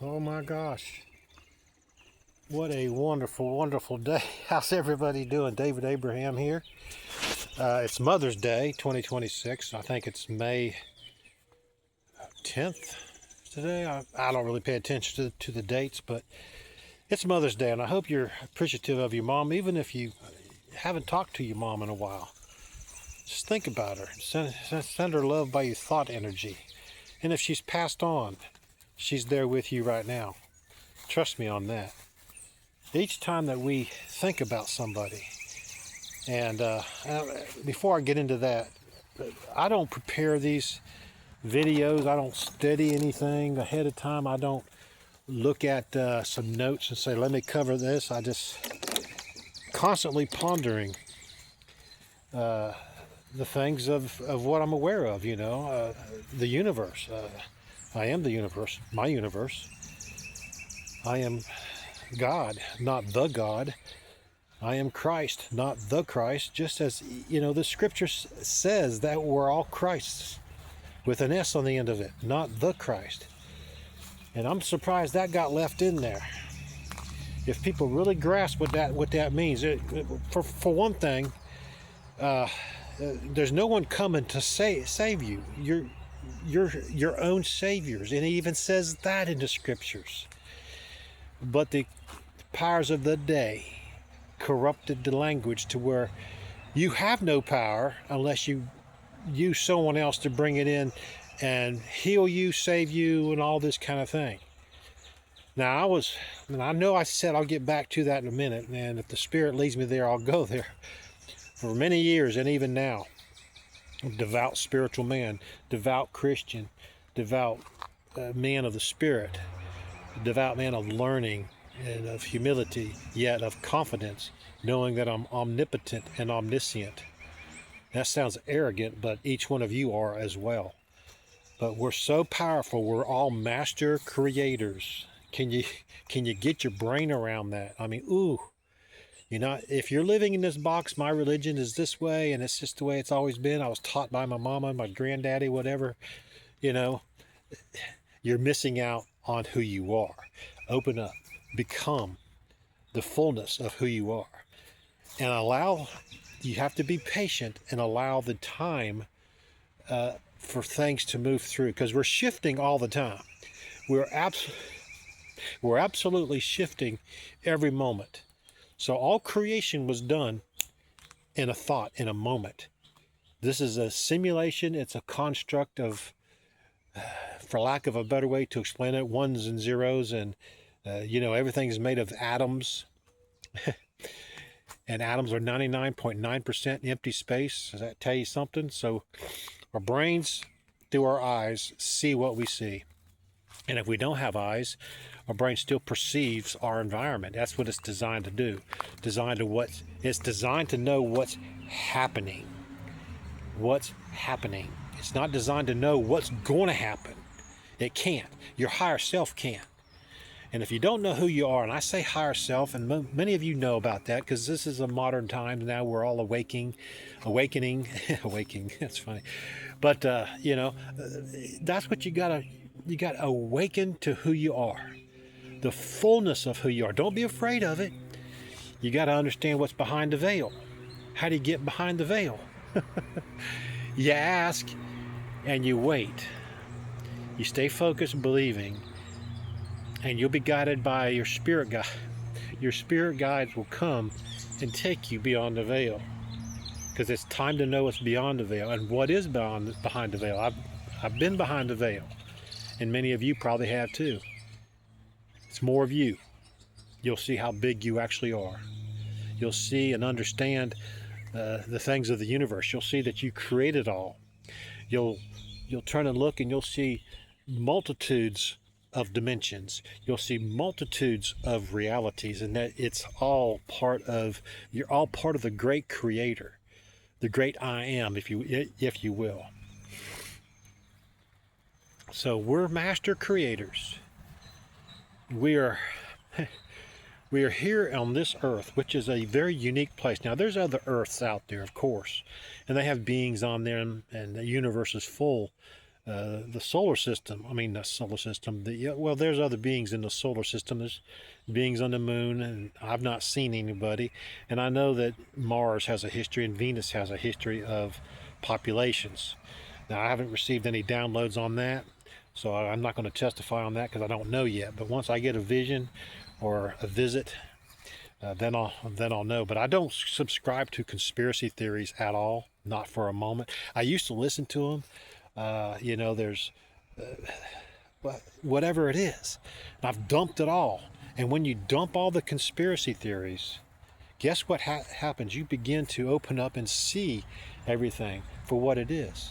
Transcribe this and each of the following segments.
Oh my gosh. What a wonderful, wonderful day. How's everybody doing? David Abraham here. It's Mother's Day 2026. I think it's May 10th today. I don't really pay attention to the dates, but it's Mother's Day, and I hope you're appreciative of your mom, even if you haven't talked to your mom in a while. Just think about her. Send her love by your thought energy. And if she's passed on, she's there with you right now. Trust me on that. Each time that we think about somebody, and before I get into that, I don't prepare these videos. I don't study anything ahead of time. I don't look at some notes and say, let me cover this. I just constantly pondering the things of what I'm aware of, the universe. I am the universe, my universe. I am God, not the God. I am Christ, not the Christ. Just as, the scripture says that we're all Christs with an S on the end of it, not the Christ. And I'm surprised that got left in there. If people really grasp what that means, for one thing, there's no one coming to save you. You're your own saviors, and it even says that in the scriptures. But the powers of the day corrupted the language to where you have no power unless you use someone else to bring it in and heal you, save you, and all this kind of thing. Now, I know I said I'll get back to that in a minute, and if the Spirit leads me there, I'll go there. For many years, and even now, devout spiritual man, devout Christian, devout man of the Spirit, devout man of learning and of humility, yet of confidence, knowing that I'm omnipotent and omniscient. That sounds arrogant, but each one of you are as well. But we're so powerful. We're all master creators. Can you get your brain around that? I mean, if you're living in this box, my religion is this way, and it's just the way it's always been. I was taught by my mama, my granddaddy, whatever, you're missing out on who you are. Open up, become the fullness of who you are, and you have to be patient and allow the time for things to move through, because we're shifting all the time. We're absolutely shifting every moment. So all creation was done in a thought, in a moment. This is a simulation. It's a construct of, for lack of a better way to explain it, ones and zeros, and everything is made of atoms. And atoms are 99.9% empty space. Does that tell you something? So our brains, through our eyes, see what we see. And if we don't have eyes, our brain still perceives our environment. That's what it's designed to do. It's designed to know what's happening. What's happening. It's not designed to know what's going to happen. It can't. Your higher self can't. And if you don't know who you are, and I say higher self, and many of you know about that, because this is a modern time now. We're all awakening, that's funny. But, that's what you got to awaken to who you are, the fullness of who you are. Don't be afraid of it. You got to understand what's behind the veil. How do you get behind the veil? You ask and you wait. You stay focused, believing, and you'll be guided by your spirit guide. Your spirit guides will come and take you beyond the veil, because it's time to know what's beyond the veil. And what is behind the veil? I've been behind the veil, and many of you probably have too. It's more of you. You'll see how big you actually are. You'll see and understand the things of the universe. You'll see that you created all. You'll turn and look, and you'll see multitudes of dimensions. You'll see multitudes of realities, and that you're all part of the great creator, the great I am, if you will. So we're master creators. We are here on this earth, which is a very unique place. Now, there's other earths out there, of course, and they have beings on them, and the universe is full the solar system. I mean, the solar system. Well, there's other beings in the solar system. There's beings on the moon, and I've not seen anybody. And I know that Mars has a history and Venus has a history of populations. Now, I haven't received any downloads on that, so I'm not going to testify on that because I don't know yet. But once I get a vision or a visit, then I'll know. But I don't subscribe to conspiracy theories at all, not for a moment. I used to listen to them. There's whatever it is. I've dumped it all. And when you dump all the conspiracy theories, guess what happens? You begin to open up and see everything for what it is.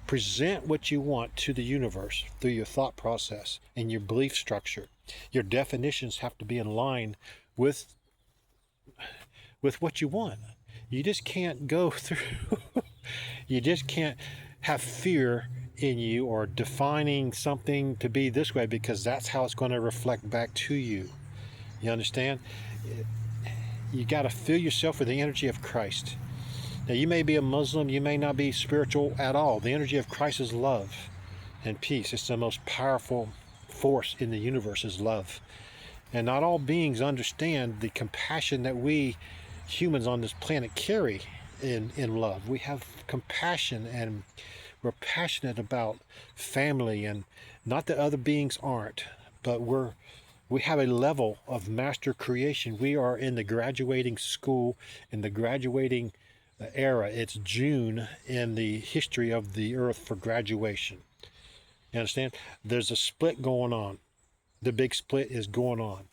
Present what you want to the universe through your thought process and your belief structure. Your definitions have to be in line with what you want. You just can't go through, you just can't have fear in you or defining something to be this way because that's how it's going to reflect back to you. You understand? You got to fill yourself with the energy of Christ. Now, you may be a Muslim, you may not be spiritual at all. The energy of Christ is love and peace. It's the most powerful force in the universe is love. And not all beings understand the compassion that we humans on this planet carry in love. We have compassion and we're passionate about family, and not that other beings aren't, but we have a level of master creation. We are in the graduating school, in the graduating era. It's June in the history of the earth for graduation. You understand? There's a split going on. The big split is going on.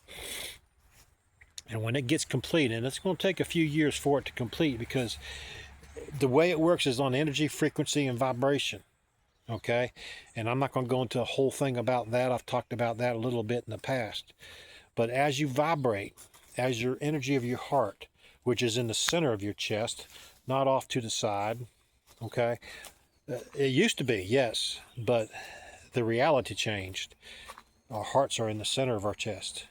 And when it gets complete, and it's going to take a few years for it to complete because the way it works is on energy, frequency, and vibration. Okay? And I'm not going to go into a whole thing about that. I've talked about that a little bit in the past. But as you vibrate, as your energy of your heart, which is in the center of your chest, not off to the side, okay? It used to be, yes, but the reality changed. Our hearts are in the center of our chest.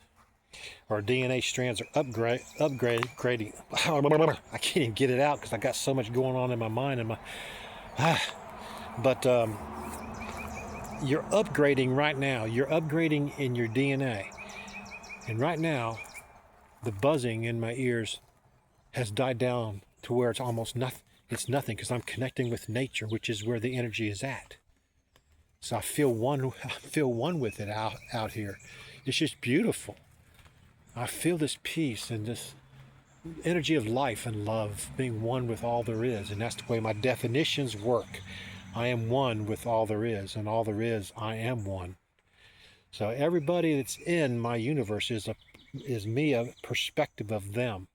Our DNA strands are upgrading. I can't even get it out because I got so much going on in my mind and but you're upgrading right now. You're upgrading in your DNA. And right now, the buzzing in my ears has died down to where it's almost nothing. It's nothing because I'm connecting with nature, which is where the energy is at. So I feel one with it out here. It's just beautiful. I feel this peace and this energy of life and love, being one with all there is. And that's the way my definitions work. I am one with all there is, and all there is, I am one. So everybody that's in my universe is me, a perspective of them.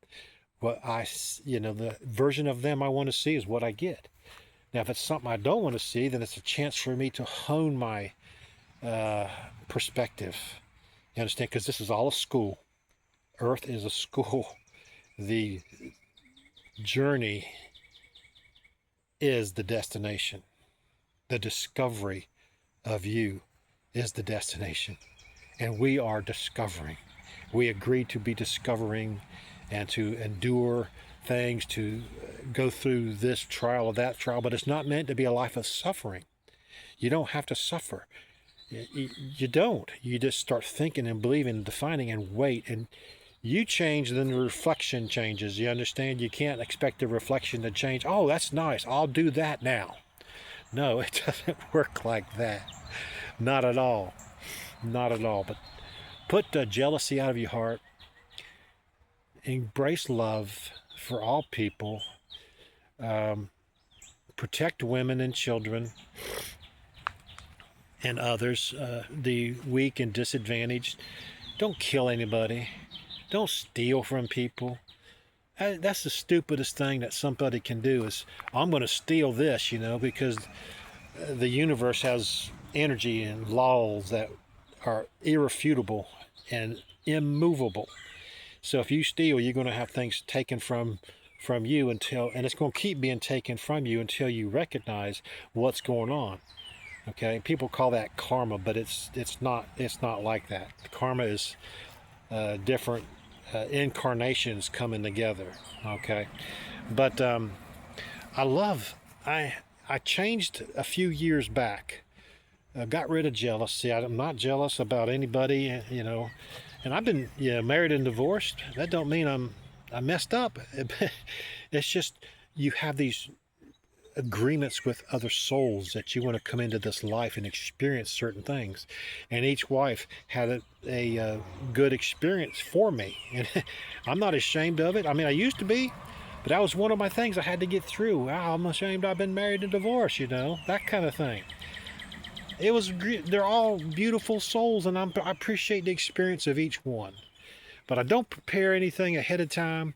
What the version of them I want to see is what I get. Now, if it's something I don't want to see, then it's a chance for me to hone my perspective. You understand? Because this is all a school. Earth is a school. The journey is the destination. The discovery of you is the destination. And we are discovering. We agreed to be discovering and to endure things, to go through this trial or that trial, but it's not meant to be a life of suffering. You don't have to suffer. You don't. You just start thinking and believing and defining and wait, and you change, then the reflection changes. You understand? You can't expect the reflection to change. Oh, that's nice. I'll do that now. No, it doesn't work like that. Not at all. Not at all. But put jealousy out of your heart. Embrace love for all people. Protect women and children and others, the weak and disadvantaged. Don't kill anybody. Don't steal from people. That's the stupidest thing that somebody can do is, I'm going to steal this, because the universe has energy and laws that are irrefutable and immovable. So if you steal, you're going to have things taken from you and it's going to keep being taken from you until you recognize what's going on. Okay, people call that karma, but it's not like that. Karma is different incarnations coming together. Okay, but I I changed a few years back. Got rid of jealousy. I'm not jealous about anybody, you know. And I've been, married and divorced. That don't mean I messed up. It's just you have these agreements with other souls that you want to come into this life and experience certain things, and each wife had a good experience for me, and I'm not ashamed of it. I mean, I used to be, but that was one of my things I had to get through. Wow, I'm ashamed I've been married and divorced, that kind of thing. They're all beautiful souls, and I appreciate the experience of each one, but I don't prepare anything ahead of time.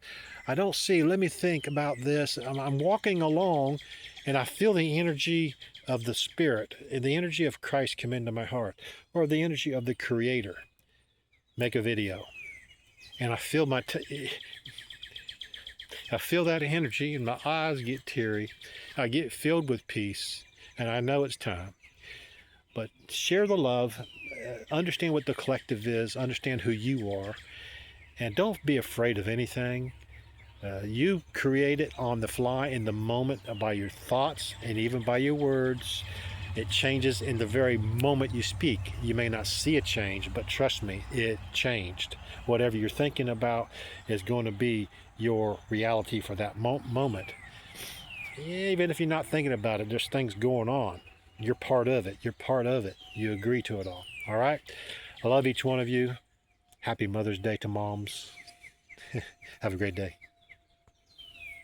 I don't see, let me think about this. I'm walking along and I feel the energy of the Spirit, and the energy of Christ come into my heart, or the energy of the Creator. Make a video. And I feel I feel that energy, and my eyes get teary. I get filled with peace, and I know it's time. But share the love, understand what the collective is, understand who you are, and don't be afraid of anything. You create it on the fly, in the moment, by your thoughts and even by your words. It changes in the very moment you speak. You may not see a change, but trust me, it changed. Whatever you're thinking about is going to be your reality for that moment. Even if you're not thinking about it, there's things going on. You're part of it. You're part of it. You agree to it all. All right? I love each one of you. Happy Mother's Day to moms. Have a great day.